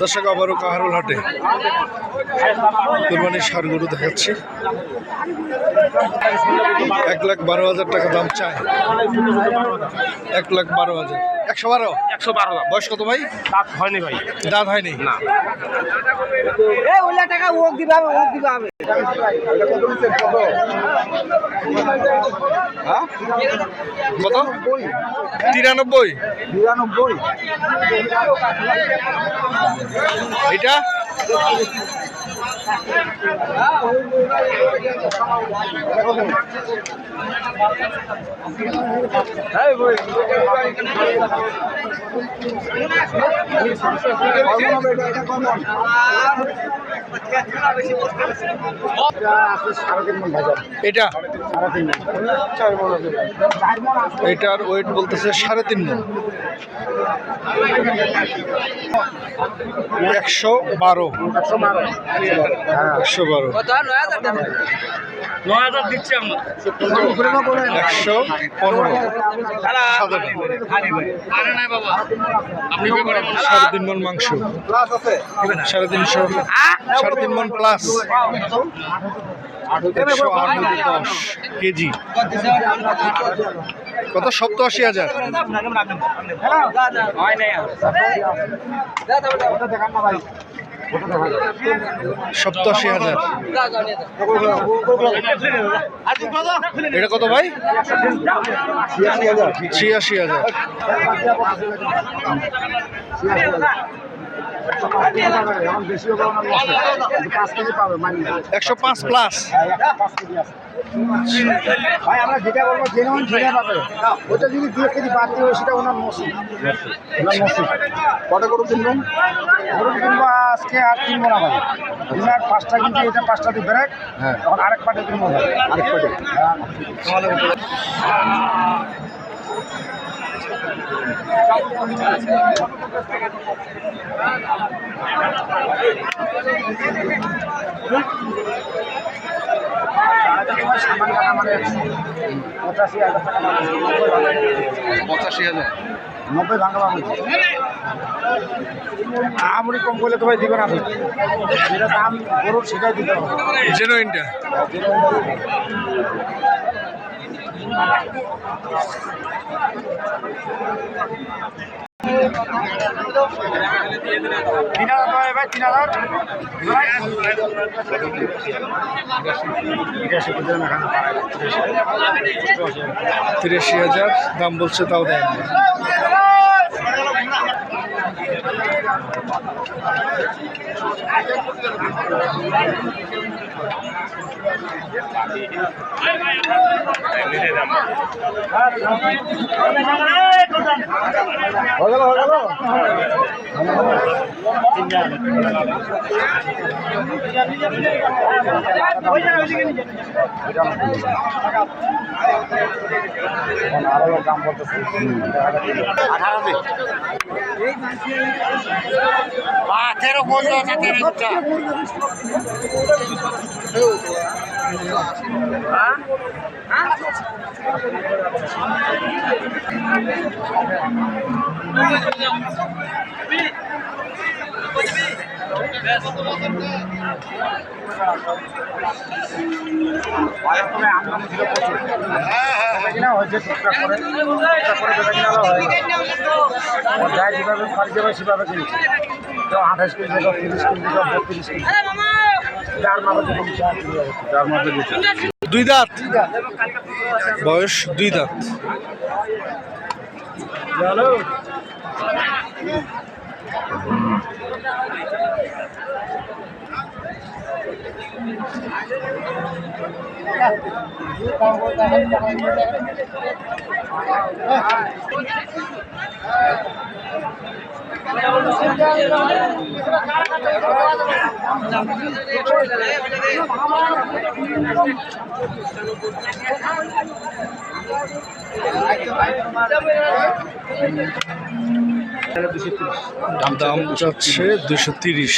দর্শক আবারও কাহারোল হাটে কুরবানির ষাঁড় গরু দেখাচ্ছি। 1,12,000 টাকা দাম চায়। 1,12,000। 112? 112 বয়স কত ভাই? দাঁত হয়নি ভাই। দাঁত হয়নি না। কত? 93? এটা এটা এটার ওয়েট বলতেছে 3.5 মণ। 112। 112 9,000 দিচ্ছি আমরা। 3.5 মণ মাংস। 3.5 মণ প্লাস। 108 কেজি। কত? 87,000। 87,000। এটা কত ভাই? 86,000। 105 প্লাস। ভাই আমরা যেটা বলবো জেনুইন সেটা পাবে। ওটা যদি 2 কেজি বাড়তি হয় সেটা ওনার নসিব। কটা গরু কিনবেন? গরু কিনবো আজকে আর কিনবো না ভাই। ওনার 5টা কিনছি, এটা 5টা দিয়ে ব্রেক। তখন আরেক পাটে কিনবো ভাই। আরেক পাটে সামান টাকা মানে 85,000 টাকা। 85,000। 90 ভাঙা পাবো। আমরি কম করলে তো ভাই দিবে না। যেটা দাম গরুর সেটাই দিতে হবে। জেনুইনটা ভাই 83,000 দাম বলছে, তাও দেয় না। আরো দাম বলতেছে 18 বললো না 13টা। কিনা হয়েছে টুকটাক করে যায় যেভাবে ফার্স্ট যাবে সেভাবে কিনছে। তো 28 কেজি, 30 কেজি, 32 কেজি, যার মাপে যার মাপে দিচ্ছে। 2 দাঁত বয়স, 2 দাঁত। দাম চাচ্ছে 230।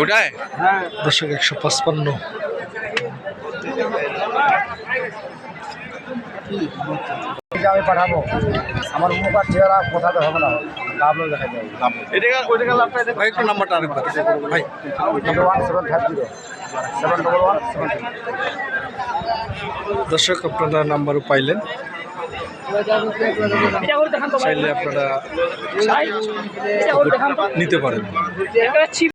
ওটাই হ্যাঁ দর্শক 155। আমি পাঠাবো আমার মুখ আর চেহারা কোথাতে হবে না লাভও দেখা যাবে ভাই একটু নাম্বারটা আরেকবার ভাই। 1750 দর্শক আপনারা নাম্বারও পাইলেন, চাইলে আপনারা নিতে পারেন।